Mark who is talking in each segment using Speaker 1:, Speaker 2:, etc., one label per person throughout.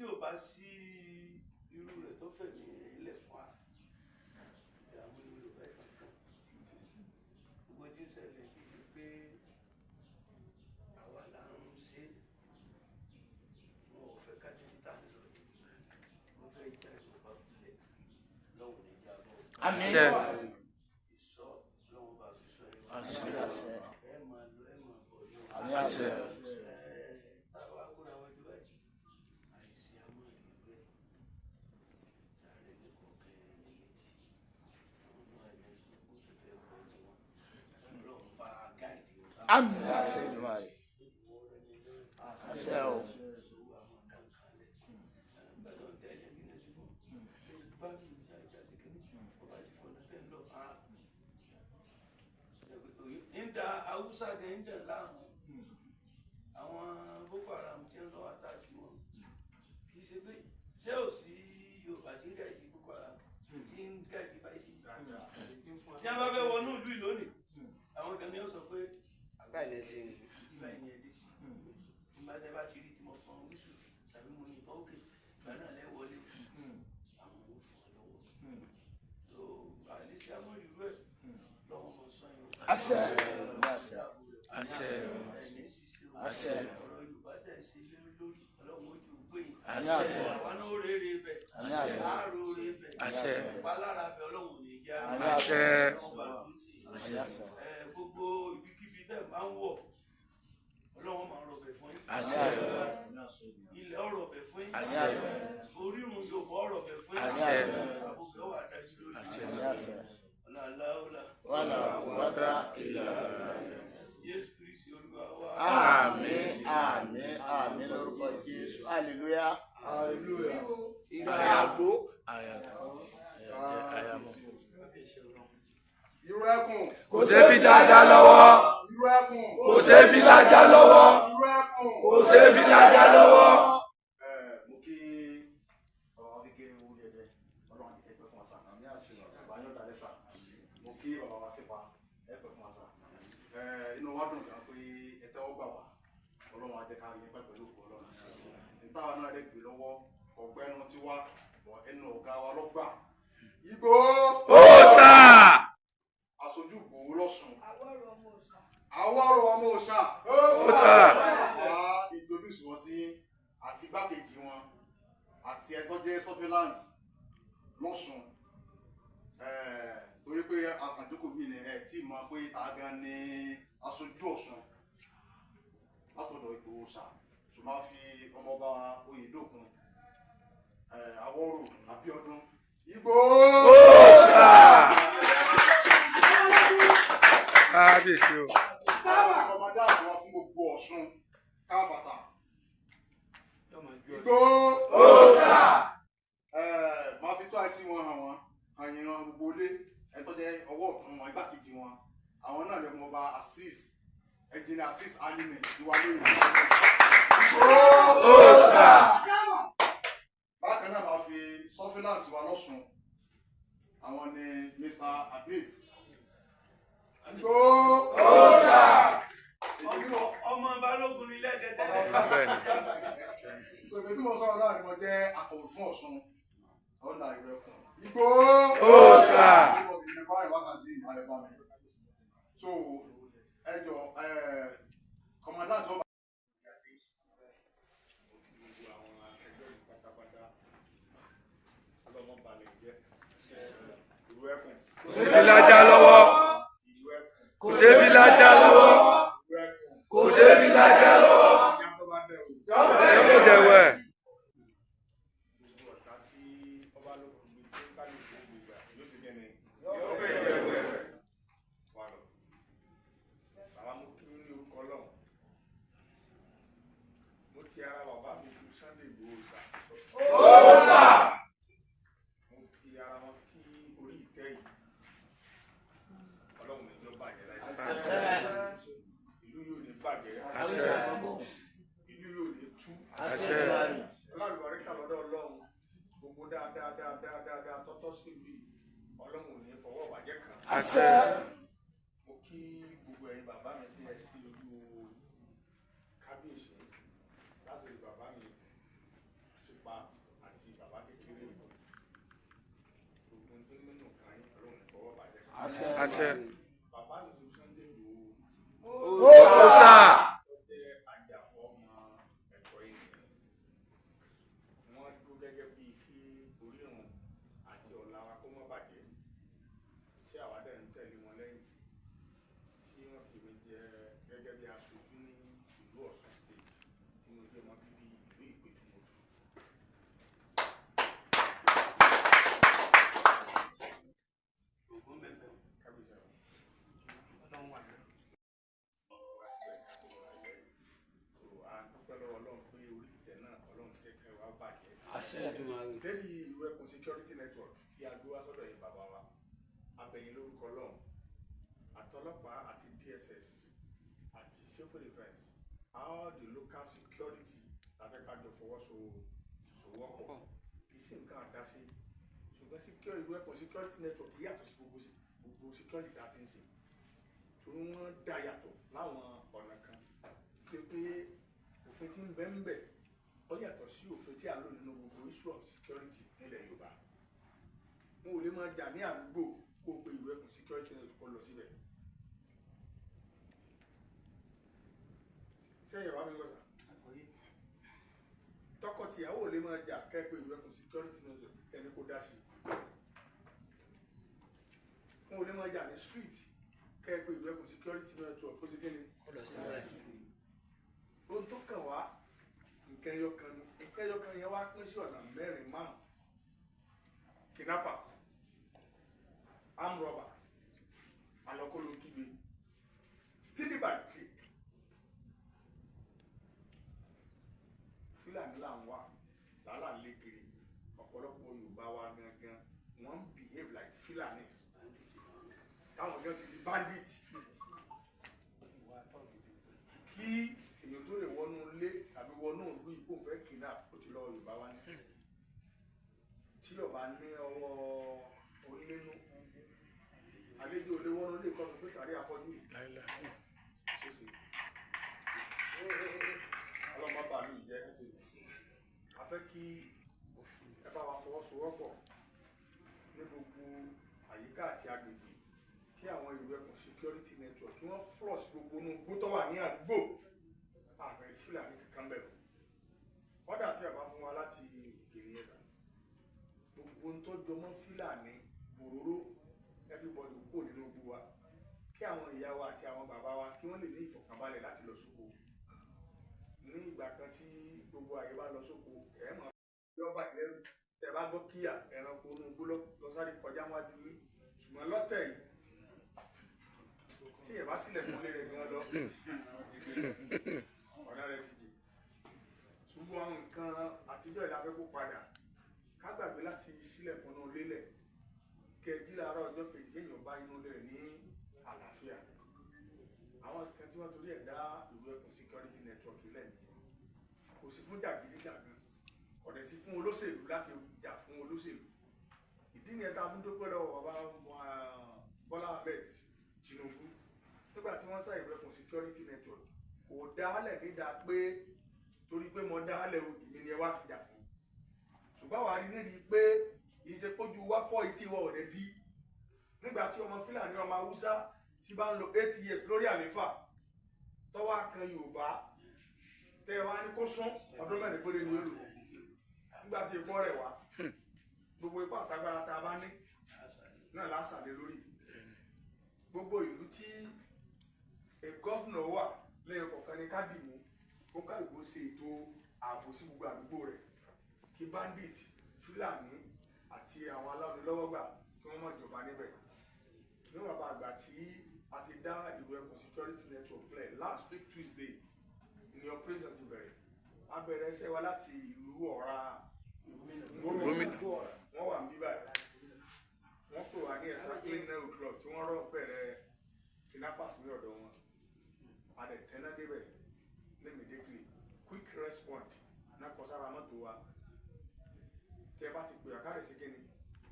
Speaker 1: tí ò bá sí irú rẹ̀ tó fẹ̀mí rẹ̀ ilẹ̀ fún wa ìyàwó ní Yorùbá kankan gbogbo tí ń ṣẹlẹ̀ kì í ṣe pé àwa là ń ṣe wọn ò fẹ́ ká débi tá à ń lọ ní wọn fẹ́ ìjà Yorùbá kulẹ̀ lọ́wọ́ ní ìjà bọ̀.
Speaker 2: Àṣẹ.
Speaker 1: Ìsọ lọ́wọ́ bá fi sọ ẹ̀
Speaker 2: Àṣẹ.
Speaker 1: ẹ máa lọ ẹ máa bọ̀ ní
Speaker 2: Àṣẹ.
Speaker 1: táwa kóra wọn jù báyìí àìsí àmọ́ ìlú ẹ̀ ààrẹ ní kọ̀ọ̀kẹ́ méjì àwọn náà ẹ̀mí gbogbo tó fẹ́ bọ̀ ní wọn Ọlọ́run bá gáìdì wọn.
Speaker 2: Àmín. Àṣẹ Èdùmàrè. Àṣẹ o.
Speaker 1: Haúsá kẹ́ ń dẹ̀ láàmú àwọn Boko Haram tí ń lọ àtàkì wọn kì í ṣe pé ṣé ò sí Yorùbá tí ń gàìdì Boko Haram tí ń gàìdì báyìí tí a bá fẹ́ wọnú ìlú ìlónìí àwọn kan ní ó sọ pé àgbàlẹ̀ ṣe ìgbà ẹni ẹ̀dẹ́ sí tí bá tẹ́ bá ti rí tí mo fọ́n wíṣù tàbí mo yìnbọn òkè ìgbà náà lẹ́ wọlé àwọn ò fún ọ lọ́wọ́ tó àlẹ́sẹ̀ àmọ́ ìlú ẹ̀ lọ́wọ́ mọ̀ sọ yẹn.
Speaker 2: Àṣẹ. Àṣẹ. Àṣẹ.
Speaker 1: ọ̀rọ̀ Yorùbá tẹ̀ sí lórí Ọlọ́run ojú gbé yìí.
Speaker 2: Àṣẹ.
Speaker 1: àwọn náà rere bẹ̀.
Speaker 2: Àṣẹ.
Speaker 1: àárò rere bẹ̀.
Speaker 2: Àṣẹ.
Speaker 1: ìpalára bẹ̀ Ọlọ́run ò ní jẹ́
Speaker 2: Àṣẹ.
Speaker 1: Àṣẹ. gbogbo ibikíbi tẹ̀ máa ń wọ̀ Ọlọ́run máa ń rọ̀bẹ̀ fún yín.
Speaker 2: Àṣẹ.
Speaker 1: ilẹ̀ ọ̀rọ̀ bẹ̀ fún yín.
Speaker 2: Àṣẹ.
Speaker 1: orírun Yorùbá ọ̀rọ̀ bẹ̀ fún yín.
Speaker 2: Àṣẹ.
Speaker 1: àbùkẹ́ wà dájú lórí.
Speaker 2: Àṣẹ.
Speaker 1: ọ̀làláwọ̀là.
Speaker 2: Wàlà wàtà ìlà.
Speaker 1: Jésù Kristi Olúwa wa.
Speaker 2: Àmín. Àmín. Àmín lórúkọ Jésù. Hallelujah.
Speaker 3: Hallelujah.
Speaker 2: Àyàgbó. Àyàmọ̀.
Speaker 3: Irú ẹkùn.
Speaker 2: Kò sébi lájà lọ́wọ́.
Speaker 3: Irú ẹkùn.
Speaker 2: Kò sébi lájà lọ́wọ́.
Speaker 3: Irú ẹkùn.
Speaker 2: Kò sébi lájà lọ́wọ́.
Speaker 3: Mo kí bàbá kékeré wú dẹdẹ Ọlọ́run ti ẹgbẹ́ fún wa sá. Bàbá yóò dalẹ̀ sá. Mo kí bàbá wa sípa ẹgbẹ́ fún wa sá. Inú wa dùn gan pé ẹtẹ́ ó gbà wá. Ọlọ́run á jẹ́ ká rí ẹgbẹ́ pẹ̀lú òkú Ọlọ́run. Níta wa náà lè gbé lọ́wọ́ ọ̀gbẹ́nu tiwa bọ̀ ẹnu ọ̀gá wa lọ́gbà. Igbó.
Speaker 2: Òòṣà.
Speaker 3: Aṣojú Ìgbòho lọ́sùn.
Speaker 4: Àwọ̀rọ̀ ọmọ òòṣà.
Speaker 3: Àwọ̀rọ̀ ọmọ òòṣà.
Speaker 2: Òòṣà.
Speaker 3: Wá introduce wọn sí àti igbákejì wọn àti ẹ̀tọ́ jẹ́ surveillance lọ́sùn. Torí pé àkàndókò bíi ní ẹ̀ tí mọ̀ pé àgàn ní aṣojú Ọ̀ṣun látọ̀dọ̀ Ìgbòho ṣá. Ṣùgbọ́n máa fi ọmọọba Oyèdókun Àwọ̀rọ̀ Abíọ́dún Ìgbòho.
Speaker 2: Òòṣà. Kábíyèsí o.
Speaker 3: Ọmọdé àwọn fún gbogbo Ọ̀ṣun káfàtà. Ìgbòho.
Speaker 2: Òòṣà.
Speaker 3: Máa fi tó àìsí wọn hàn wọ́n àyìnrán gbogbo ilé ẹ̀tọ́ jẹ́ ọwọ́ ọ̀tún wọn igbákejì wọn àwọn náà lẹ́mọ̀ ọba Azeez ẹ̀jìnà Azeez Alimi ìwálé yìí.
Speaker 2: Òòṣà.
Speaker 3: Bákan náà máa fi surveillance wa lọ́sùn àwọn ni Mr. Habib. Ìgbòho.
Speaker 2: Òòṣà.
Speaker 1: ọmọ Balógun ní lẹ́dẹ̀ẹ́dẹ́.
Speaker 3: Ìgbèmí tí mo sọ̀rọ̀ náà ni mo jẹ́ akọ̀wé fún Ọ̀ṣun ọ̀nà ìrẹ́kùn. Ìgbòho.
Speaker 2: Òòṣà.
Speaker 3: So ẹjọ commandant ọba.
Speaker 2: Kò sébi lájà lọ́wọ́. Kò sébi lájà lọ́wọ́. Kò sébi lájà lọ́wọ́. Ẹ kò jẹ̀wẹ̀. Òòṣà.
Speaker 3: Ìlú yóò ní bàjẹ́.
Speaker 2: Àṣẹ.
Speaker 3: Ìlú yóò ní tú.
Speaker 2: Àṣẹ.
Speaker 3: Ọlọ́run àríkà lọ́dọ̀ Ọlọ́run gbogbo dáadáa tọ́tọ́ sí ibi Ọlọ́run ò ní fọwọ́ bàjẹ́ kan.
Speaker 2: Àṣẹ.
Speaker 3: Mo kí gbogbo ẹ̀yin bàbá mi tí ẹ sí ojú kábíyèsí láti rí bàbá mi sípa tí ń nínú kan yín ọlọ́run ní fọwọ́ bàjẹ́.
Speaker 2: àṣẹ.
Speaker 3: bàbá mi sọ Sunday Igboho.
Speaker 2: ó sà.
Speaker 3: ó jẹ́ àjàfọ́ ọmọ ẹ̀kọ́ ènìyàn. wọ́n dúró gẹ́gẹ́ bíi kí orírun àti ọ̀la wa kó má bàjẹ́. tí àwa dẹ̀ ń tẹ̀lé wọn lẹ́yìn. tí wọ́n fi mi jẹ gẹ́gẹ́ bí aṣojú ní ìlú Ọ̀ṣun state tí mo jẹ́ ọmọ bíbí ìlú Ìpètùmọ̀dù.
Speaker 1: ògùn mẹ́fẹ́
Speaker 3: kábíyèsí àwọn ọlọ́run wà ní wá síbẹ̀ ká tó wà lẹ́yìn. tó a dúpẹ́ lọ́wọ́ ọlọ́run pé orí ìtẹ́ náà ọlọ́run jẹ́ kẹ́ wá bàjẹ́.
Speaker 1: àṣẹ Èdùmàrè.
Speaker 3: lẹ́yìn ìlú ẹkùn security network tí a gbé wá sọ́dọ̀ yìí bàbá wa abẹ́yìn lórúkọ ọlọ́run àtọlọ́pàá àti DSS àti civil defence all the local security láfẹ́kájọ fọwọ́sowọ́pọ̀ kì í sì nǹkan àdáṣe ṣùgbọ́n security ìlú ẹkùn security network yàtọ̀ sí gbogbo security tá a ti ń ṣe torí wọ́n dá yàtọ̀ láwọn ọ̀nà kan tí ó pé òfin tí ń bẹ ń bẹ ó yàtọ̀ sí òfin tí a lò nínú gbogbo issue of security nílẹ̀ Yorùbá wọn ò lè máa jà ní àdúgbò kó o pe ìlú ẹkùn security network kó lọ síbẹ̀. sẹ́yìn wàá mi lọ sà tọkọtìyàwó ò lè máa jà kẹ́ẹ̀pẹ́ ìlú ẹkùn security network ẹni kó dá sí wọn ò lè máa jà ní street kẹ́ẹ̀pẹ́ ìlú ẹkùn security network kó sì kéde ohun tó kàn wá nǹkan ẹyọkan yẹn wá pín sí ọ̀nà mẹ́rin márùn kidnappers armed robber alọ́kọ́lọ́ kígbe stealing by trick Fúlàní là ń wà lálà lé kiri ọ̀pọ̀lọpọ̀ Yorùbá wa gangan wọ́n ń behave like Fulanis táwọn gan ti di bandit kí èèyàn tó lè wọnú ilé àbí wọnú ìlú ìkó fẹ́ kidnap ó ti lọ Yorùbá wa ní tí ọba ní ọwọ́ onínú àlejò olè wọnú ilé ìkọ́sọ̀ pé sàárè àfọ́jú ṣèṣe ọlọ́mọ bàálù ìjẹ́ ẹ̀tì a fẹ́ kí ẹ bá wa fọwọ́sowọ́pọ̀ ní gbogbo àyíká àti agbègbè kí àwọn ìlú ẹkùn security network kí wọ́n flush gbogbo inú igbó tó wà ní àdúgbò àfẹ́ Fúlàní kankan bẹ̀rù ọ̀dà tí a bá fún wa láti Ìkirè Ẹ̀sà gbogbo ń tó jọmọ́ Fúlàní bòróró everybody kó nínú gbogbo wa kí àwọn ìyá wa àti àwọn bàbá wa kí wọ́n lè ní ìfọ̀kànbalẹ̀ láti lọ sóko ní ìgbà kan tí gbogbo àyè bá lọ sóko ẹ̀ mọ̀ yọba ìlẹ́rù tẹ̀ bá gbọ́ kíyà ẹranko inú igbó lọ sáré kọjá wájú yín ṣùgbọ́n lọ́tẹ̀ yìí tí ẹ̀ bá sílẹ̀ fún ilé rẹ̀ gan lọ ọ̀nà rẹ̀ ti jì ṣùgbọ́n àwọn nǹkan àtijọ́ ìlàfẹ́ kó padà ká gbàgbé láti sílẹ̀ fún inú lélẹ̀ kẹjí láàárọ̀ ọjọ́ kejì èèyàn bá inú rẹ̀ ní àlàáfíà àwọn nǹkan tí wọ́n torí ẹ̀ dá ìlú ẹkùn security network lẹ́nu kò sí fún jàgídíjàgan ọ̀dẹ̀ sí fún olóṣèlú láti jà fún olóṣèlú ìdí ni ẹ̀ta fún dópẹ́ lọ́wọ́ bàbá Bọ́lá Ahmed Tinubu nígbà tí wọ́n sá ìlú ẹkùn security network kò dálẹ̀ nídà pé torí pé mo dálẹ̀ ìmí ni ẹ wá fi jà fún ṣùgbọ́n wàá rí nídìí pé ìṣepójú wá fọ́ etí wọ ọ̀rẹ́ dí nígbà tí ọmọ Fúlàní ọmọ Haúsá ti bá ń lo 8 years lórí àléfà tọ́wọ́ kan Yorùbá tẹ́ wá ní kó sún ọdún mẹ́rin péré ní olù nígbà tí ìpọ́ rẹ̀ wá gbogbo ipá àtagbára tá a bá ní náà lásàlẹ̀ lórí gbogbo ìlú tí gọ́fúnà wà lẹ́yìn kọ̀ọ̀kan ní kádìmú ó ká ìgbó ṣe ètò ààbò sí gbogbo àdúgbò rẹ̀ kí bandit Fúlàní àti àwọn aláwọ̀lọ́wọ́gbà kí wọ́n má jọba níbẹ̀ níwọ̀n bá àgbà tí a ti dá ìlú ẹkùn security network play last week Tuesday ní operation ti bẹ̀rẹ̀ a bẹ̀rẹ̀ ẹsẹ̀ wa láti ìlú Ọ̀rá gómìnà wọ́n wà níbí báyìí wọ́n pè wá ní ẹ̀sà clean nail club tí wọ́n rọ̀ bẹ̀rẹ̀ kidnappers ní ọ̀dọ̀ wọn a dẹ̀ tẹ́ná débẹ̀ immediately quick response náà kọ sára mọ́tò wa tẹ́ bá ti pè àkàrẹ̀ sí kíni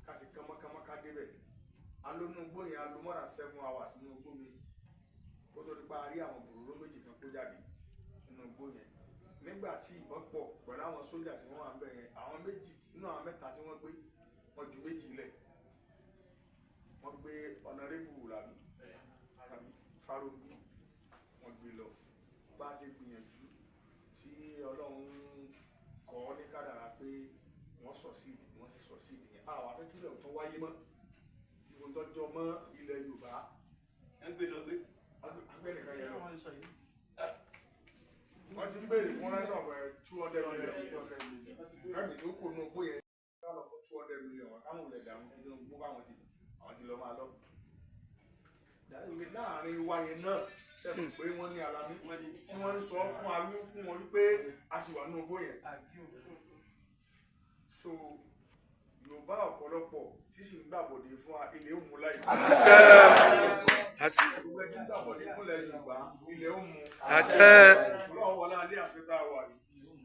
Speaker 3: ká sì kánmọ́kánmọ́ ká débẹ̀ alónú gbóyìn alo more than 7 hours nínú igbó mi kó tó di pa rí àwọn bòróró méjì kan kó jáde nínú igbó yẹn nígbà tí ìbọn pọ̀ pẹ̀lú àwọn sójà tí wọ́n wà ń bẹ̀ yẹn àwọn méjì nínú àwọn mẹ́ta tí wọ́n gbé wọn ju méjì lẹ̀ wọ́n gbé ọ̀nàrẹ́bù làbí Fáróǹbí wọ́n gbé lọ bá a ṣe gbìyànjú tí Ọlọ́run kọ́ ní kádàrá pé wọ́n sọ̀síìdì wọ́n sì sọ̀síìdì yẹn àwọn akẹ́kọ̀ọ́ tó wáyé mọ́ ìwọ̀n tọ́jọ́ mọ́ ilẹ̀ Yorùbá
Speaker 1: ń gbé lọ gbé
Speaker 3: agbẹ́nìkan yẹn lọ wọ́n ti ń béèrè fún rẹ́sọ̀ pẹ̀ 200 million kẹ́mi tó kò nù pé yẹn lọ fún 200 million káwọn olè dàmú nínú gbogbo àwọn ti lọ máa lọ láàrin wáyé náà sẹ́nu pé wọ́n ní alamí tí wọ́n ń sọ fún ayé fún wọn wípé a sì wà nínú bóyá so Yorùbá ọ̀pọ̀lọpọ̀ tí sì ń gbàbọ̀dé fún ilé òmù láì gbàbọ̀dé fún ilẹ̀ Yorùbá ilé òmù ọlọ́run wọlé alẹ́ àṣetá wà yìí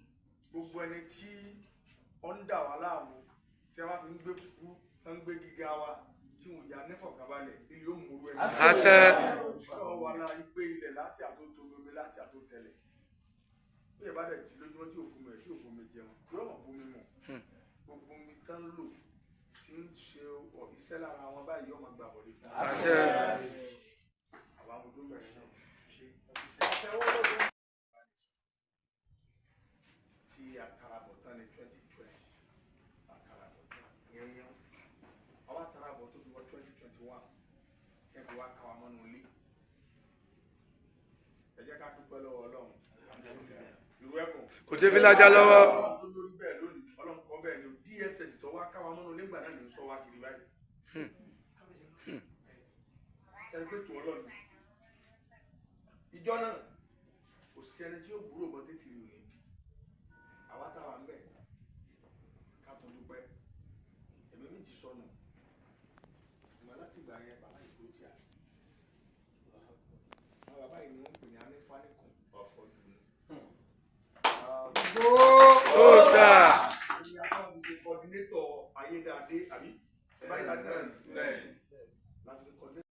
Speaker 3: gbogbo ẹni tí ó ń dà wá láàmú tí a bá fi ń gbé kúkú tó ń gbé gíga wa tí wọn jà nífọ̀kànbalẹ̀ ilé òmù rú ẹni ọlọ́run wọlé ayé pé ilẹ̀ láti àtúntò omi láti àtúntò tẹ̀lẹ̀ bí ẹ bá dẹ̀ jí lójúmọ́ tí òfin mọ̀ tí òfin mi jẹun yóò mọ̀ bómi mọ̀ gbogbo omi tán lò tí ń ṣe iṣẹ́ lára wọn báyìí ọmọ gbà bọ̀dé fún wa. àwọn ọmọdé bẹ̀rẹ̀ náà ṣe tí àkàràbọ̀ tán ní 2020 àkàràbọ̀ tán yẹnyẹn ọba àkàràbọ̀ tó fi wọ 2021 tí ẹ fi wá káwa mọ́nú ilé ẹ jẹ́ ká dúpẹ́ lọ́wọ́ Ọlọ́run ìwé ẹ̀kọ́
Speaker 2: kò sí fi lájà lọ́wọ́.
Speaker 3: lórí bẹ́ẹ̀ lónìí Ọlọ́run kọ́ bẹ́ẹ̀ ni DSS tó wá káwa mọ́nú nígbà náà ní sọ wá kiri báyìí. ẹni pé tùwọ́n lọ́nà ìjọ náà kò sí ẹni tí ó burú ọmọ tètè rí òní àwa táwa ń bẹ̀ ká tó dúpẹ́ ẹ̀mí méjì sọnù ṣùgbọ́n láti ìgbà yẹn bàbá ìgbó tí a àwọn bàbá yìí ni wọ́n ń pè ní anífáníkùn ọ̀fọ̀ dùnú.
Speaker 2: ó sà.
Speaker 3: Coordinator Ayédáadé àbí Ayédáadé náà ni láti ṣe coordinator.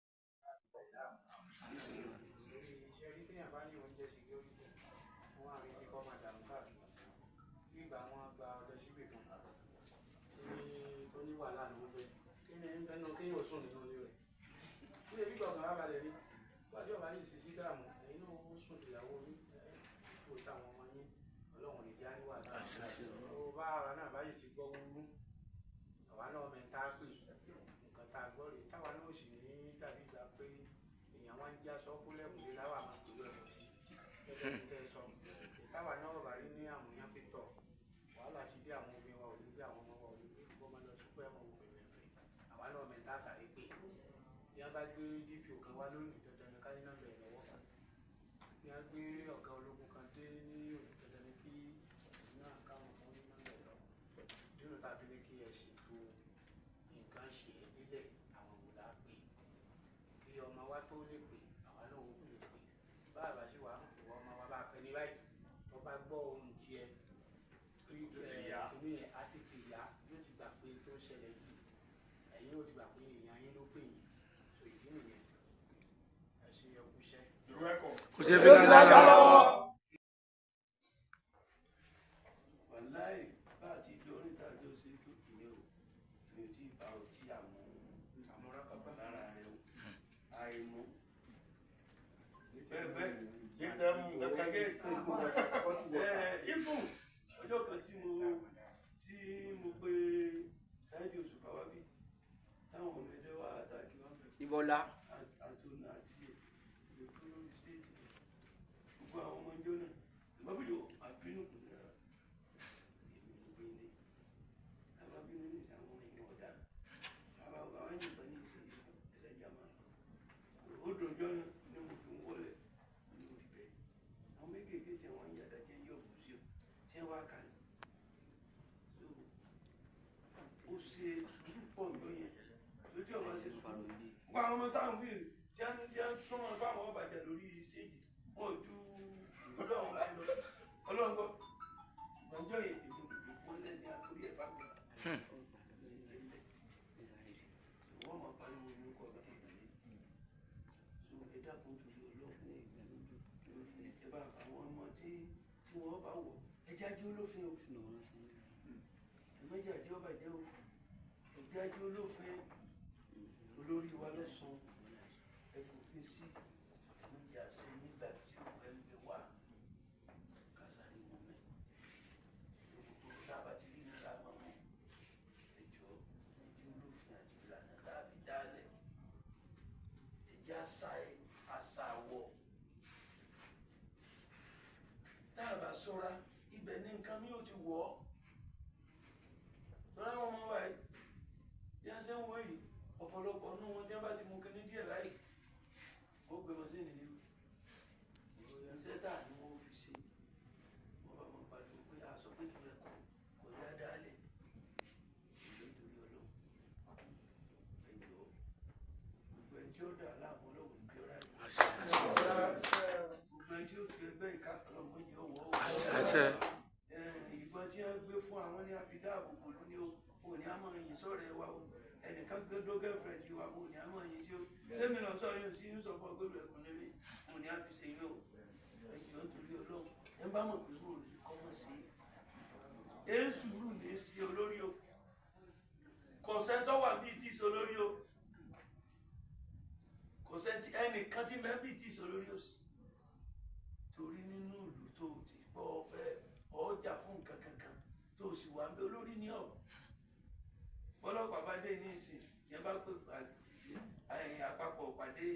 Speaker 4: bá gbé DPO kan wá lónìí dandan ní ká ní nọ́mbà ẹ̀ lọ́wọ́ bí wọ́n gbé ọ̀gá ológun kan dé ní òní dandan ní kí náà káwọn kan ní nọ́mbà ẹ̀ lọ́wọ́ nínú tàbí ní kí ẹ ṣètò nǹkan ṣe é nílẹ̀ àwọn wò lá pè kí ọmọ wa tó lè pè àwa náà ó lè pè bá àbá ṣe wà ìwọ ọmọ wa bá pẹ́ ní báyìí wọ́n bá gbọ́ ohun tiẹ̀ kìíní ẹ̀ á ti ti yá yóò ti gbà pé tó ń ṣẹlẹ̀ yìí ẹ̀yin yóò ti gbà pé èèyàn yín ló pè yín so ìdí nìyẹn ẹ ṣe ẹkú iṣẹ́.
Speaker 3: ìlú ẹ̀kọ́
Speaker 2: kò sí fi lájà lọ́wọ́.
Speaker 1: wàláì bá a ti di oríta àjọ ṣe tó ìyẹn o mi ò tí ì bá ọ tí àwọn àmúrakọ̀kọ̀ lára rẹ o àìmú bẹ́ẹ̀ bẹ́ẹ̀ ifun ọjọ́ kan tí mo pe Saheed Òṣùpá wá bí táwọn ọmọ ẹ̀dẹ́ wá àtàkì wọn bẹ̀.
Speaker 2: Ìbọ̀lá.
Speaker 1: àtúnà àti ìlú lórí stéèjì gbogbo àwọn ọmọ ìjọ náà ìgbàgbọ́jọ àbínú kò ní ra èmi ló gbé ilé àbábínú ní àwọn èèyàn ọ̀dà àwọn ìjọba ní ìṣẹ̀lẹ̀ ẹlẹ́jà máa ó dòjọ́ náà ni mo fi ń wọlé ní orí bẹ́ẹ̀ àwọn méjèèjì tí wọ́n ń yàrá jẹ́ yọ̀ bù sí ọ ṣé wàá kà ní ó ṣe sùúrù pọ̀ ló yẹn lójú ọba ṣe sùúrù gba àwọn ọmọ táwọn wíìrì tí wọ́n súnmọ́ fáwọn ọbàjẹ́ lórí stéèjì wọn ò ju ọlọ́run bá lọ ọlọ́run gbọ́ ìgbàjọ́ yẹn èmi ò dùn kó lẹ́ni àkórí ẹ̀ fáwọn wọ́n máa pariwo ní ọkọ̀ ọ̀gá ìgbàlẹ̀ so ẹ dákun torí ọlọ́fun lórí ẹ bá àwọn ọmọ tí wọ́n bá wọ̀ ẹ jáde olófin o ẹ má jẹ́ àjẹ́ ọba jẹ́ o ẹ jáde olófin olórí wa lọ́sùn ẹ̀fọ́fin sí ìjà sí nígbà tí ó pẹ́ ń gbé wá kásáré mú mi gbogbo tá a bá ti rí nílá mọ́ mọ́ ẹjọ́ olófin àti ìlànà tá a fi dálẹ̀ ẹjẹ́ àṣà àwọ̀ tá a bá ṣọ́ra ibẹ̀ ní nǹkan mi ò ti wọ̀ ọ́ lọ́la wọn máa wà yìí bí wọ́n ṣe ń wọ yìí ọ̀pọ̀lọpọ̀ nínú wọn tí wọ́n bá ti mú kíní díẹ̀ láyìí ó gbé wọn sí nìyí iṣẹ́ tá a ní wọ́n fi ṣe wọ́n bá wọn pariwo pé a sọ pé kí ẹ kọ́ kò yá dálẹ̀ ìlú nítorí ọlọ́run ẹjọ́ gbogbo ẹni tí ó dà láàmú ọlọ́run ní ọ̀rá gbogbo ẹni tí ó fi ẹgbẹ́ ìka ọlọ́mọ yìí ọwọ́ ìbọn tí wọ́n gbé fún àwọn ní àfidáàbò kò lóní o ní àmọ́ yìí sọ̀rọ̀ ẹ wá o ẹnìkan gbé dógẹ́fẹ̀rẹ̀ ju wa mo ní àmọ́ yìí sí o sẹ́mi lọ sọ yóò sí ń sọ fún ọgbẹ́rù ẹ̀kún níbi mo ní àfi ṣe yín o ẹ̀jọ̀ nítorí ọlọ́run ẹ bá mọ̀ pé mo rí kọ́mọ̀ sí i ẹ̀ ń sùúrù ní sí olórí o kọ̀sẹ́ntọ́ wà bíi tí ìṣó lórí o kọ̀sẹ́ntì ẹnìkan tí mẹ́ bíi tí ìṣó lórí o sí torí nínú ìlú tó ti pọ̀ fẹ́ ọjà fún nǹkan kankan tó sì wà ń bẹ olórí ní ọ̀ bọ́lọ́pàá bá dé ní ìsìn yẹn bá pè àpapọ̀ pàdé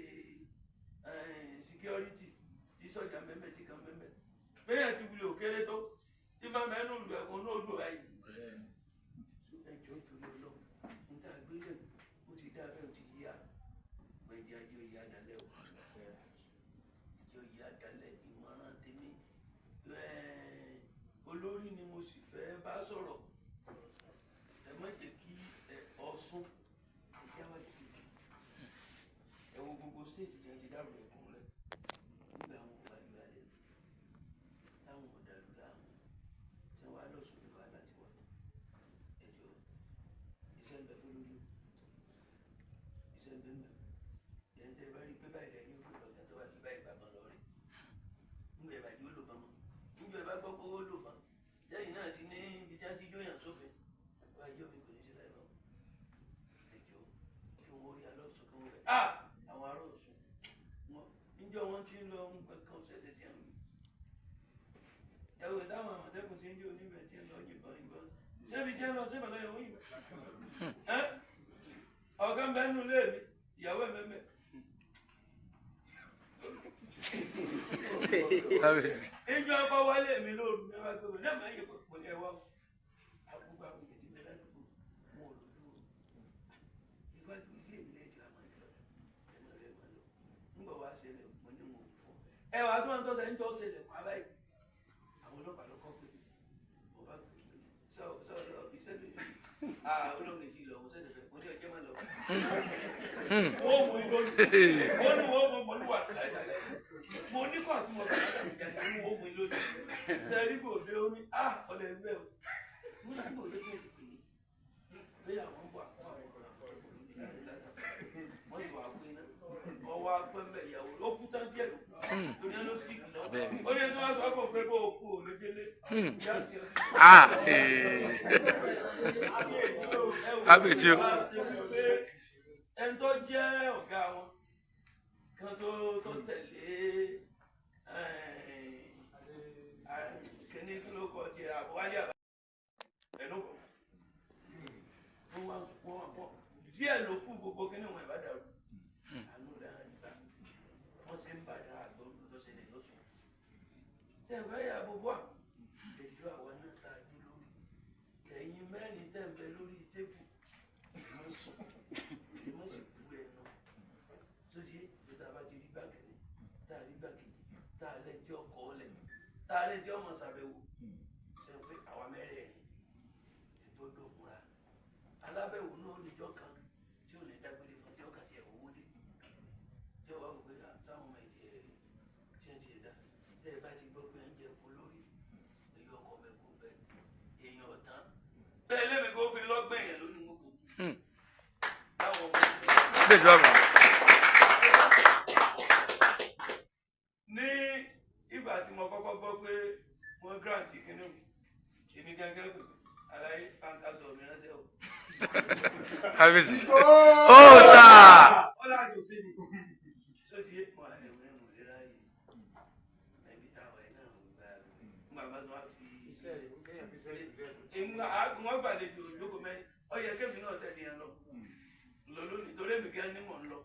Speaker 1: security tí sọ́jà mẹ́mẹ́ tí kan mẹ́mẹ́ bẹ́ẹ̀ ti wulẹ̀ òkèrè tó tí bá mẹ́nu lù ẹ̀kọ́ náà lù ayé ẹjọ́ torí ọlọ́run níta gbélé ó ti dá abẹ́ ó ti yíya gbẹ̀jẹ̀ ajé òye àdálẹ́ o ẹjọ́ òye àdálẹ́ ìmọ̀ràn tèmi olórí ni mo sì fẹ́ bá sọ̀rọ̀ ẹ má jẹ́ kí Ọ̀ṣun ìjáwá ìdíje ẹ wo gbogbo stéètì tí wọ́n ti dárò ẹ̀kún rẹ̀ nígbà àwọn ọ̀bàjú alẹ́ táwọn ọ̀dàlú láàmú tí wọ́n á lọ́sùn ní wàhálà ti wà ẹjọ́ iṣẹ́ ń bẹ fún lórí iṣẹ́ ń bẹ ń bẹ yẹn tẹ́ bá rí pé báyìí lẹ́yìn ó gbé bàbá tó bá fi báyìí bàbá lọ rẹ̀ ńgbà ìbàjẹ́ ó lò bá mọ́ ńgbà ìbá gbọ́ pé ó lò bá lẹ́yìn náà ti ní ibi tí wọ́n ti jóyàn sófin wọ́n ẹjọ́ mi kò ní ṣe láì bá ẹjọ́ kí wọ́n rí alọ́sùn kí wọ́n rẹ̀ àwọn ará Ọ̀ṣun wọn níjọ́ wọn ti ń lọ ń kankan ṣẹlẹ̀ sí àwọn ìyàwó táwọn àmọ̀tẹ́kùn ti ń jó oníbẹ̀ tí ń lọ yìnbọn ìbọn ṣébi tí ń lọ ṣébà lọ́yọ̀ wọ́n yìnbọn ọ̀gá ń bẹ́ nù lé mi ìyàwó ẹ̀ mẹ́mẹ́ ìjọ ọkọ̀ wálé mi lóru mẹ́wàá tó wọ́n náà máa yẹ pọ̀ ní ẹwà àgbúgbà àwọn èyí ti bẹ ládùúgbò wọn ò lójú ìwájú ilé mi lẹ́jọ́ àmọ́ ìlọ ẹ̀mọ́ rẹ̀ máa lọ ńgbà wá ṣẹlẹ̀ mo ní wọn ò fún ẹwà tó ń tọ́sẹ̀ ń tọ́ ṣẹlẹ̀ pa báyìí àwọn ọlọ́pàá lọ́kọ́ pé mo bá pè é sọ́ọ̀lọ́ ìṣẹ́lẹ̀ olóògbé ti lọ mo ṣẹ̀ṣẹ̀ fẹ́ mo ní ọjọ́ máa lọ wọ́n mú ìlónìí wọ́n ní wọ́n mú mọ́lúwà mo ní kọ́ àti mo bá dàbí jáde ní wọ́n mú ìlónìí sẹ́rí gbòde omi ọ̀lẹ́ ẹgbẹ́ o mo ní gbòde bí o ti pè é bẹ́ẹ̀ àwọn ń bọ̀ àkọ́ àwọn ọ̀rọ̀ àkọ́ wọ́n sì wà pé náà ọwọ́ apẹ́mbẹ̀ ìyàwó ló kú tán díẹ̀ ló lórí ẹni ló sì kì lọ ó ní ẹni tó wá sọ fún pé bó o kú ò lè délé ìyá sí ọ sí
Speaker 2: kábíyèsí o
Speaker 1: ẹni tó jẹ́ ọ̀gá wọn kan tó tẹ̀lé kíní ló kọ jẹ àbúwálé àbá ẹnu kọ wọn díẹ̀ ló kú gbogbo kíní wọn ìbá dàrú àánú dáhà nígbà wọn sì ń bàdá àgbọrù tó ṣẹlẹ̀ lọ́sùn ẹgbẹ́ yà gbogbo à ẹjọ́ àwọn náà tá a dé lórí kẹ̀yìn mẹ́rin tẹ̀ ń bẹ lórí tébù ìmọ̀ sùn ìmọ̀ sì kú ẹnu tó di ìjọba bá ti rí gbàgede tá a rí gbàgede tá a lẹ́jọ́ tí ọkọ̀ ọ̀lẹ̀ tá a lẹ́jọ́ ọmọ ṣàbẹ̀wò ṣe pé àwa mẹ́rẹ̀ẹ̀rin ìgbọ́dọ̀ múra alábẹ̀wò náà níjọ́ kan tí ò ní dágbére fún tí ọkà tiẹ̀ owó dé tí ọwọ́ wò pé táwọn ọmọ ìtì ẹ̀ ṣe ń ṣe dá tẹ́ ẹ bá ti gbọ́ pé ń jẹ epo lórí èyí ọkọ̀ mẹ́kọ̀ bẹ́ẹ̀ èèyàn ọ̀tán bẹ́ẹ̀ lẹ́mìí kó fi lọ́gbẹ̀yìn lónìí mú fò táwọn ọmọ ní ìgbà tí mo kọ́kọ́ gbọ́ pé wọ́n grant kínú èmi gángan pè aláyé pàǹkásọ̀ mi ránṣẹ́ o
Speaker 2: kábíyèsí ó sà.
Speaker 1: ọlá àjò sí ni tó ti yé wọn àlẹ wọn ẹmu lè ráyè ẹbí táwọn ẹ náà gba bá tó wá fi
Speaker 4: iṣẹ́ rẹ̀ kéèyàn fi sẹ́yìn rẹ̀.
Speaker 1: wọn gbàlejò lóko mẹ́rin ọyẹ kébì náà tẹ̀lé yẹn lọ lónìí torí èmi kẹ́ ni mò ń lọ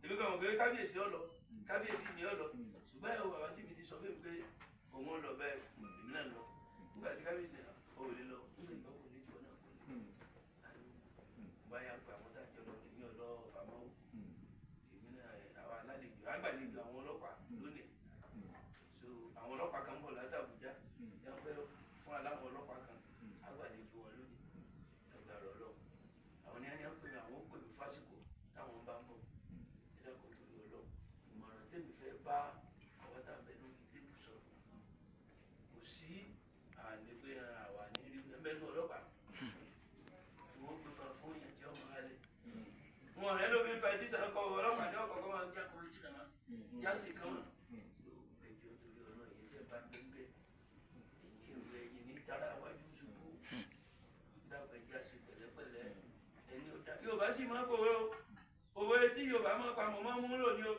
Speaker 1: èmi kàn mọ̀ pé kábíyèsí ọ lọ kábíyèsí ni ọ lọ ṣùgbọ́n ẹ̀ wò bàbá tí mi ti sọ fún mi pé òun lọ bẹ́ẹ̀ èmi náà lọ nígbà tí kábíyèsí náà ò lè lọ nígbà ìgbà kò ní jọ náà kò ní báyà pé àwọn dájọ́ lọ èmi ọ̀dọ́ fàmọ́ èmi náà àwọn alálejò àgbàlejò àwọn ọlọ́pàá lónìí so àwọn ọlọ́pàá kan bọ̀ láti Àbújá yẹn fẹ́ fún aláwọ̀ ọlọ́pàá kan àgbàlejò wọn lónìí ẹgbàá rọ̀ lọ àwọn ní ẹni pé àwọn ó pè mí fásitì táwọn bá ń bọ̀ ẹ̀dá kan torí ọlọ́ ìmọ̀ràn tèmi fẹ́ bá àwọn tábẹ́ lórí tébù sọ̀rọ̀ kò sí àlè pé àwa ní rí ẹgbẹ́nu ọlọ́pàá wọ́n gbé kan fún èèyàn tí ọmọ alẹ́ wọn rẹ lómi pẹtísàn kọ ọlọ́pàá ní ọkọ̀ kan máa ń já kọ́ sí nàmá jásì kan wọn ẹjọ́ torí ọlọ́ yìí tẹ́ bá gbẹ́ngbẹ́ èyí ìwé ẹ̀yìn ní tara wájú ṣubú dàgbẹ́ jásì pẹ̀lẹ́pẹ̀lẹ́ ẹni ọ̀dà Yorùbá sì máa pòwe o òwe tí Yorùbá máa pa mọ́ mú lò ní o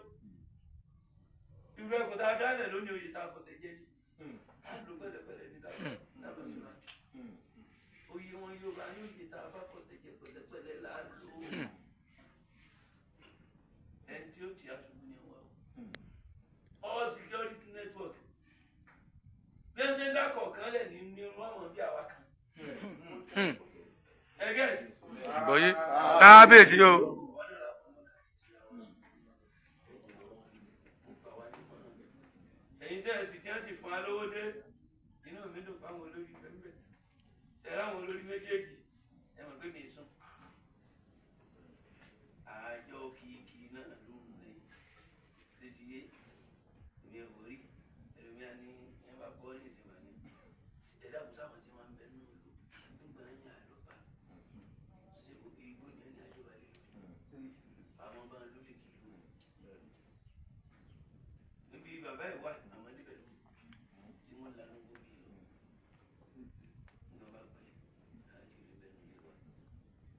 Speaker 1: irú ẹ̀kọ́ tá a dálẹ̀ lónìí oyè tá a fọ̀tẹ̀ jẹ́ ní á lò pẹ̀lẹ́pẹ̀lẹ́ ní tàbí sọ́ra oyè wọn Yorùbá ní oyè tá a bá fọ̀tẹ̀ jẹ́ pẹ̀lẹ́pẹ̀lẹ́ láàlú ẹni tí ó ti aṣojú ní wa o all security network bí ẹ ṣe ń dákọ̀ kan lẹ̀ ní irun ọmọ bí àwa kan ẹgẹ́ ẹ̀
Speaker 2: bọ́yé kábíyèsí o.
Speaker 1: ẹ̀yin tẹ́ ẹ̀ sì tí wọ́n sì fún wa lówó dé inú mi dùn fáwọn olórí pẹ́ńpẹ́ ẹ̀ láwọn olórí méjèèjì ẹ̀ mọ̀ pé mi sùn àjọ kìkì náà lóru lẹ́yìn tó ti yé mi ò wò rí ẹlòmíà ní ẹ bá gbọ́ ní ìsìnkú ní ẹ̀dá kò sáwọn tí wọ́n ń bẹ nínú ìlú nígbà yẹn àlọ́ba ṣe kò kiri gbó ní ẹni àjọba yìí àwọn bá ń lólè kìlú níbi bàbá ẹ̀ wá àwọn ẹ̀dẹ́gbẹ̀ ló tí wọ́n lanú gbòmí lọ ní ọba pé àjọ lè bẹ̀rù lé wa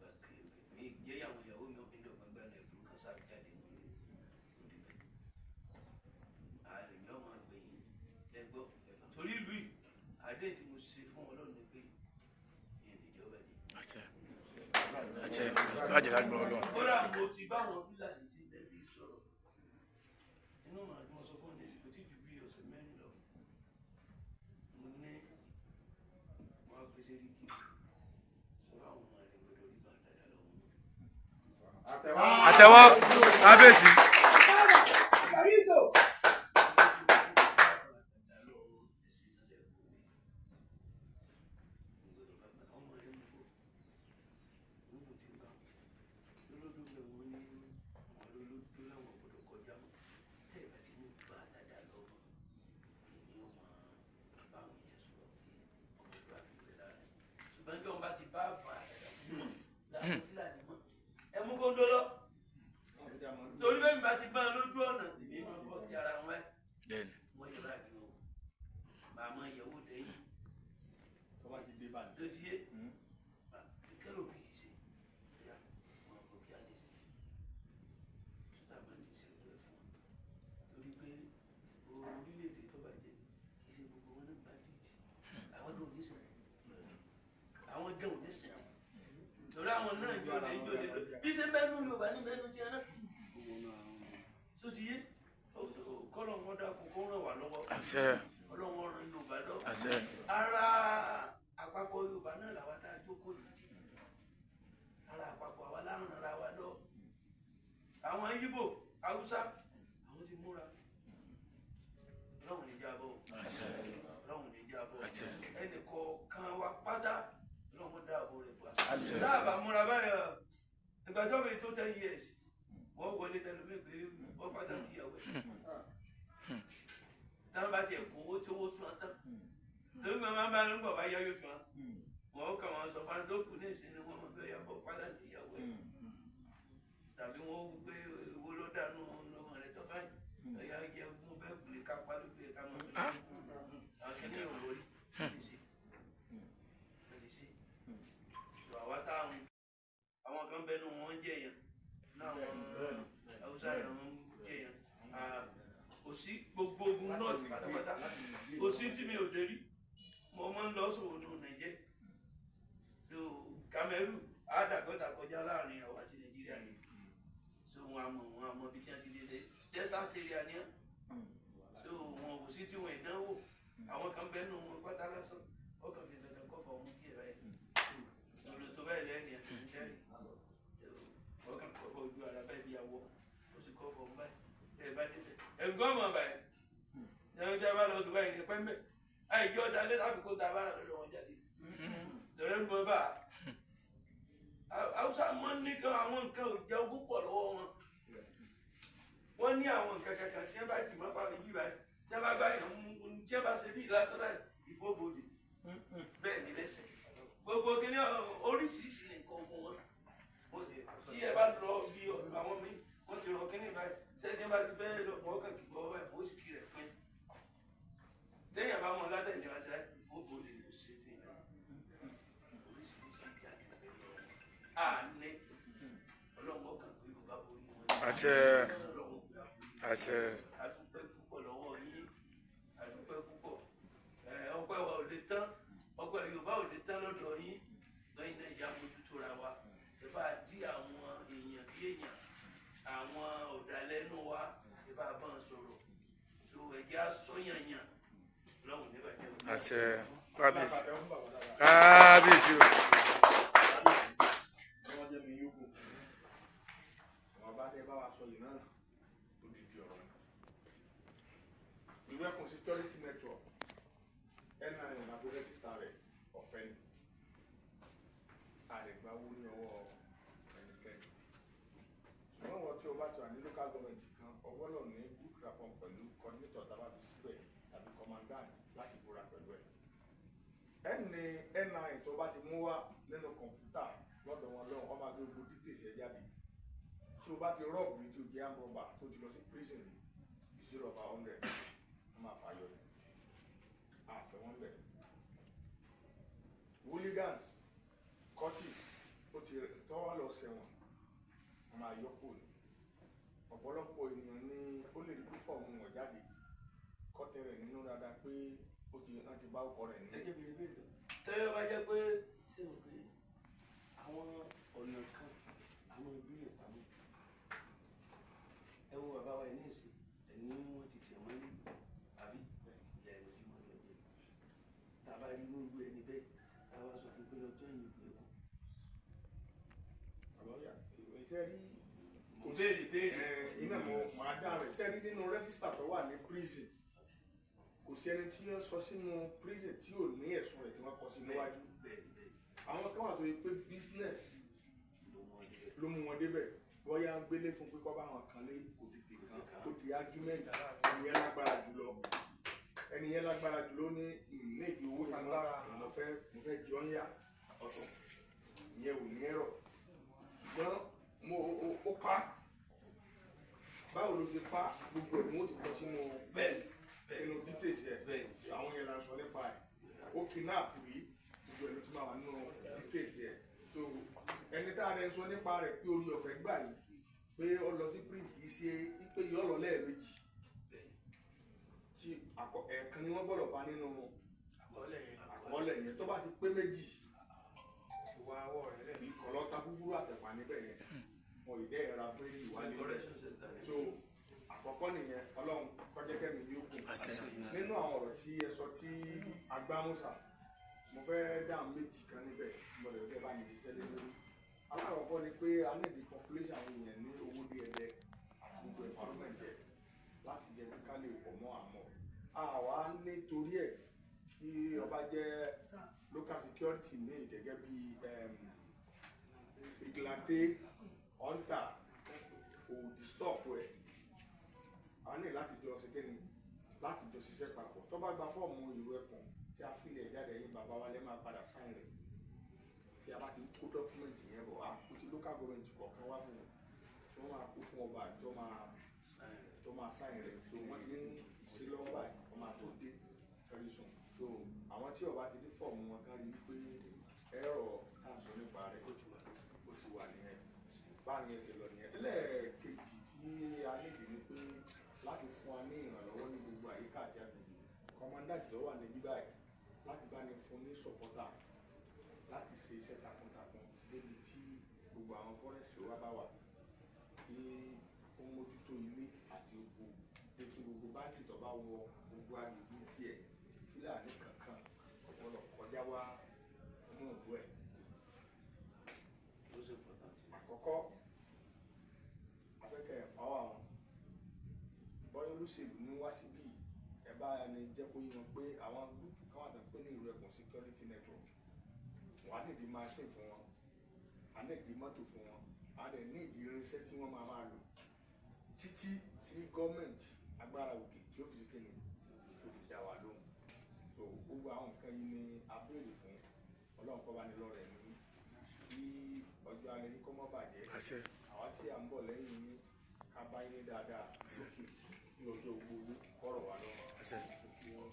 Speaker 1: bá kiri mi jẹ́yàwó ìyàwó mi ọ̀gbìn dọ̀gbọ̀n gbà náà ìbúrú kan sáà jáde nínú ilé òdìbẹ̀ àlèmí ọmọ àgbẹ̀yìn ẹgbọ́ torí ìlú yìí adé tí mo ṣe fún Ọlọ́run ni pé ìyẹn ìjọba ni.
Speaker 2: àti bàjẹ́ lágbọ̀n Ọlọ́run.
Speaker 1: kódà mo ti bá wọn Fúlàní tí lẹ́bí sọ̀rọ̀ inú màá tí mo sọ fún ọdún kò tí ju bí ọ̀sẹ̀ mẹ́rin lọ mo ní wọn á pèsè rí kí sọ àwọn ọmọ rẹ gbọ́dọ̀ rí bàtà dà lọ́wọ́.
Speaker 2: àtẹ́wọ́ kábíyèsí.
Speaker 1: torí bẹ́ẹ̀ mi bá ti bá a lójú ọ̀nà èmi máa fọ́ ti ara wọn ẹ̀
Speaker 2: bẹ́ẹ̀ni
Speaker 1: wọ́n yẹ báàgì o màá máa yẹ̀wò lẹ́yìn
Speaker 3: tó bá ti dé báyìí.
Speaker 1: tó ti yé kẹ́kẹ́ ló fi yìí ṣe ẹ̀yà wọn kò kí á lè ṣe sọ́tà bá ti ṣe ọ̀dọ̀ ẹ̀ fún ọ torí pé orílẹ̀-èdè tó bá jẹ kì í ṣe gbogbo wọn náà bá dìtì àwọn náà ò ní sìn àwọn jẹ́ ò ní sìn torí àwọn náà jọ lè bí ṣe bẹ́ẹ̀ nú Yorùbá ní bẹ́ẹ̀ nú tiẹ̀ náà tó ti yé kọ́lọ̀ wọn dákun kó ràn wá lọ́wọ́
Speaker 2: àṣẹ
Speaker 1: ọlọ́wọ́ ràn Yorùbá lọ́wọ́
Speaker 2: àṣẹ
Speaker 1: ara àpapọ̀ Yorùbá náà làwa tá a jókòó yìí ara àpapọ̀ àwa láàrin ara wa lọ àwọn Ìgbò Haúsá àwọn ti múra Ọlọ́run ní jábọ̀ Ọlọ́run ní jábọ̀ ẹnì kọ̀ọ̀kan wa pátá Ọlọ́run dáàbò rẹ̀ bọ̀ dáàbà múra báyọ̀ ìgbà tó mi tó 10 years wọ́n wọlé tẹlifí pé wọ́n padà ní ìyàwó ẹ̀ táwọn bá tiẹ̀ kó owó tí owó sùn án tán lórí mi máa ń bá ní bọ̀ bá yá yóò sùn án wọ́n kà wọ́n sọ fún tó kù ní ìsinmi wọ́n mọ̀ pé yàbọ̀ padà ní ìyàwó ẹ̀ tàbí wọ́n gbé owó ló dànù lọ́mọ rẹ̀ tó fáyìn ẹ̀yà jẹ́ fún bẹ́ẹ̀ kùlé kápá ló gbé ká mọ́ mi àwọn kìnìún ò lórí ẹ̀lì sí àwa táwọn àwọn kan kan bẹnu wọn jẹyàn náà wọn Haúsá yẹn wọn jẹyàn kò sí gbogbo ogun náà ti pátápátá kò sí tí mi ò dé rí mo máa ń lọ sòwò nù Nàìjẹ́ so Cameroon àdàgọ́ta kọjá láàrin àwọn àti Nàìjíríà ni so wọn àmọ́ bí tí a ti lè dé desert area ni so wọn kò sí tí wọn ìdánwò àwọn kan bẹnu wọn pátá lásán ọkàn fi dandan kọfà ọmú díẹ̀ báyìí lòlò tó báyìí lẹ́yìn ẹ̀sùn ń jẹ́rìí ọkàn kọfà ojú ara báyìí bí awọ ó sì kọfà ọmú báyìí ẹ̀ bá débẹ̀ ẹ̀rù gọ́ọ̀mọ̀ báyìí ẹ̀rù jẹ́ bá lọ sùn báyìí ní pẹ́ńpẹ́ àìjọ ọ̀dà lẹ́tà fi kó ta bá lọ́dọ̀ wọn jáde lọ́rẹ́ ló mọ́ bá Haúsá máa ń ní kí àwọn nǹkan ò jẹ́ ogún pọ̀ lọ́wọ́ wọn wọ́n ní àwọn nǹkan kankan tí wọ́n bá jù mọ́ pàrọ̀ yìí báyìí tí wọ́n bá gbá yàn mú tí wọ́n bá ṣe bí ìlàsán láì ìfowópamọ́ bẹ́ẹ̀ ni lẹ́sẹ̀ gbogbo kí ni oríṣiríṣi nǹkan ogun wọn tí ẹ bá lọ bí ọ̀dọ̀ àwọn mi wọ́n ti rọ kíní báyìí sẹ́ni bá ti fẹ́ lọ mọ́ kàn kí bọ́ báyìí ó sì kí rẹ̀ pín téèyàn bá mọ̀ látẹ̀yìn wá ṣe ìfowópamọ́ lè lọ sí ti oríṣiríṣi ìjà àní ọlọ́run ọkàn tó yóò bá borí wọn.
Speaker 2: àṣẹ àṣẹ.
Speaker 1: adúpẹ́ púpọ̀ lọ́wọ́ yín adúpẹ́ púpọ̀ ọpẹ́ wa ò lè tán ọpẹ́ Yorùbá ò lè tán lọ́dọ̀ yín lẹ́yìn náà ìjà mójútó ra wa ẹ bá dí àwọn èèyàn bí èèyàn àwọn ọ̀dàlẹ́nu wa ẹ bá bá wọn sọ̀rọ̀ tó ẹ̀jẹ̀ asọ́yànyàn lọ́wọ́ níbàjẹ́ òun.
Speaker 2: àṣẹ kábíyèsí kábíyèsí o.
Speaker 3: Ìwé security network NIN àti rẹ́gísítà rẹ̀ ọ̀fẹ́ ni àrègbáwó ní ọwọ́ ẹnikẹ́ni ṣùgbọ́n wọ́n tí o bá ti wà ní local government kan ọgbọ́dọ̀ ní good rapport pẹ̀lú coordinator tàbí síbẹ̀ tàbí commandant láti búra pẹ̀lú ẹ̀. ẹni NIN tó bá ti mú wá nínú kọ̀ǹpútà lọ́dọ̀ wọn lọ́wọ́ ọmọ àgbẹ̀ gbogbo details ẹ̀ jáde tí o bá ti rọ́ọ̀bù ní tí o jẹ́ àmọ́ba tó ti lọ sí prison 0/100 máa fàyọ ni àfẹ wọn bẹ hooligans curtis ó ti tọ́wọ́ lọ sẹ́wọ̀n wọn máa yọkù ni ọ̀pọ̀lọpọ̀ ènìyàn ní ó lè rí fọ́ọ̀mù wọn jáde kọ́tẹ́ rẹ̀ nínú dáadáa pé ó ti wọ́n ti bá ọkọ rẹ̀ ní.
Speaker 1: ẹjẹ bèrè bèrè lọ tẹ́lẹ̀ bá jẹ́ pé ṣé o pé àwọn ọ̀nà kan àwọn ìbílẹ̀ pamọ́ ẹ wo bàbá wa yìí ní ìsìn ẹni wọ́n ti tẹ̀ wọ́n ní àbí ìyá ẹni tí wọ́n lọ jẹ tàbá rí lóru ẹni bẹ́ẹ̀ táwa sọ fún pé lọ́jọ́ yìí ju ẹ̀kọ́.
Speaker 3: àlọ́yà ìṣe rí
Speaker 1: kò béèrè béèrè
Speaker 3: iná mo máa dá rẹ̀ ṣe rí nínú rẹ́gísítà tó wà ní prison kò sí ẹni tí ó sọ sínú prison tí ò ní ẹ̀sùn rẹ̀ tí wọ́n kọ sí níwájú àwọn kan wà tó yẹ pé business ló mú wọn débẹ̀ bóyá ń gbélé fún pé kọ́ bá wọn kan lé kò tètè kan kó di argument ẹnìyẹn lágbára jùlọ ẹnìyẹn lágbára jùlọ ní ìdí owó yẹn mo fẹ́ jọ ń yà ọ̀tọ̀ ìyẹn ò ní ẹ̀rọ ṣùgbọ́n ó pa báwo ló ṣe pa gbogbo ẹ̀ ni wọ́n ti kọ sínú inú details ẹ̀ àwọn yẹn la sọ nípa ẹ̀ ó kidnap rí gbogbo ẹ̀ ló tún máa wà nínú details ẹ̀ so ẹni tá a rẹ sọ nípa rẹ̀ pé orí ọ̀fẹ́ gbà yìí pé ó lọ sí print kì í ṣe pé yọ lọ lẹ́ẹ̀mejì tí ẹ̀ẹ̀kan ni wọ́n gbọ́dọ̀ pa nínú àkọọ́lẹ̀ yẹn tó bá ti pé méjì ìwà àwọ̀ rẹ̀ lẹ́bi kọ̀lọ́ta búburú àtẹ̀pà níbẹ̀ yẹn wọn ì dẹ́ ẹ̀ra pé ìwádìí so àkọ́kọ́ nìyẹn ọlọ́run kọ́jẹ́kẹ́mi yóò kù nínú àwọn ọ̀rọ̀ tí ẹ sọ tí agbámúsà mo fẹ́ dáhùn méjì kan níbẹ̀ tí mo lè fẹ́ bá mi ṣiṣẹ́ lé lórí alákọ̀ọ́kọ́ ni pé a ní di population àwọn èèyàn ní owó dé ẹ̀dẹ́ àti gbogbo environment ẹ̀ láti jẹ́ pé ká lè pọ̀ mọ́ àmọ́ àwa nítorí ẹ̀ kí ọba jẹ́ local security ní gẹ́gẹ́ bí vigilante hunter kò disturb ẹ̀ a ní láti jọ ṣe kéde láti jọ ṣiṣẹ́ papọ̀ tó bá gba fọ́ọ̀mù ìwé ẹ̀kùn tí a filẹ̀ jáde yín bàbá wa lè máa padà sáìn rẹ̀ tí a bá ti kó dọ́kúmẹ̀ntì yẹn bọ̀ á kó ti local government kọ̀ọ̀kan wá fún un tí wọ́n máa kó fún ọba tó máa sáìn rẹ̀ so wọ́n ti ń ṣe lọ́wọ́ báyìí wọ́n máa tó dé very soon so àwọn tí ọba ti ní fọ́ọ̀mù wọn kárí pé ẹ̀rọ táà ń sọ nípa rẹ̀ ó ti wà nìyẹn
Speaker 2: báyìí ẹsẹ̀ lọ nìyẹn. Ẹlẹ́ẹ̀kejì tí a níbi ni pé láti fún wa ní ìrànlọ́wọ́ ní gbogbo àyíká àti agbègbè kọ́mọ́ndàtì ló wà níbí báyìí láti bá ní fún ní sọ̀pọ́tà láti ṣe iṣẹ́ takuntakun débi tí gbogbo àwọn fọ́rẹ́sì wa bá wà kí ó mójútó ilé àti oko pé kí gbogbo báńkì tó bá wọ gbogbo agbègbè tiẹ̀ Fúlàní kankan ọ̀pọ̀lọ̀ kọjá wá inú ìlú ẹ̀. Àkọ́kọ́ afẹ́kẹ́ ẹ̀páwà wọn bọ́yọ́ olóṣèlú ní wá síbí ẹ̀ bá ní jẹ́ kó yé wọn pé àwọn gúúpù kan wà tó pé ní ìlú ẹ̀kún security network wọ́n á nídìí machine fún wọn á nídìí mọ́tò fún wọn á dẹ̀ ní ìdí irinṣẹ́ tí wọ́n máa lò títí tí gọ́ọ̀mẹ̀ntì agbára òkè tí ó fi sí kéde tó fi dá wa lóhùn. So gbogbo àwọn nǹkan yìí ni a béèrè fún Ọlọ́run kọ́ bá ní lọ́rẹ̀ ní kí ọjọ́ alẹ́ yìí kọ́ mọ́ bàjẹ́ àwa tí a ń bọ̀ lẹ́yìn yín ká bá yín dáadáa lókè ní ọjọ́ gbogbo kọ́rọ̀ wa lọ́wọ́.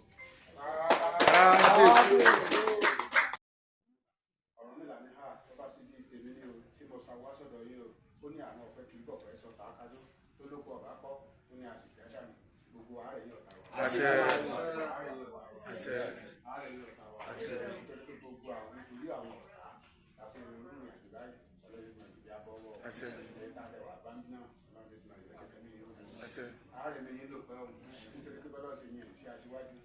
Speaker 2: Ọ̀rọ̀ mi là ní ha tó bá sí bí èmi ní o tí mo sa wá sọ̀dọ̀ yìí o ó ní àwọn ọ̀fẹ́ kì í bọ̀ fẹ́ sọ tàákájú tó lóko ọ̀bá kọ́ ó ní àṣìṣe ẹ̀dá mi gbogbo àárẹ̀ yìí ọ̀tá wa. Àárẹ̀ yìí ọ̀tá wa. Nítorí pé gbogbo àwọn nítorí àwọn ọ̀tá àti ìrònú ìrìn àjò báyìí ọlọ́yìn máa jìbí abọ́wọ́ ẹ̀ẹ́dá àdẹ̀wà báńkì náà ọlọ́yìn máa jìbí akẹ́kẹ́ ní ìlú. Àárẹ̀ mi yín ló pẹ́ òun nítorí pé bọ́lá ti yìn sí aṣíwájú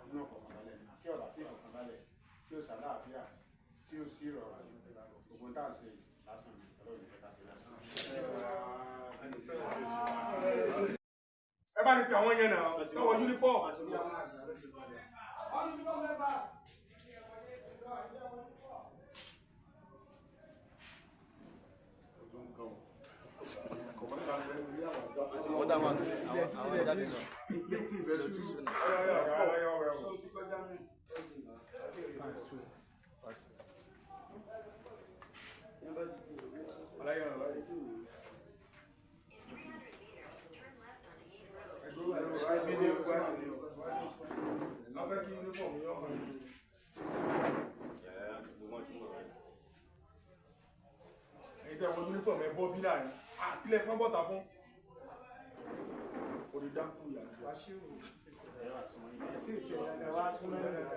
Speaker 2: nínú ọ̀fọ̀kànbalẹ̀ tí ọ̀bà sí ìfọ̀kànbalẹ̀ tí ó sàláàfíà tí ó sí ìrọ̀rùn gbogbo tá à ń ṣe lásán ọlọ́run ìfẹ́ ká ṣe lásán. Ẹ bá ní pé àwọn yẹn náà lọ́wọ́ uniform.
Speaker 5: Ó dá wọn àwọn ìjáde náà.
Speaker 2: Uniform ẹ bọ́ bí láàrin àpilẹ̀ fún bọ́ta fún onídàkú ìyàgbé wá sí òun ẹ̀sìn ìfẹ́ ìyàgbé wá sí mẹ́rin.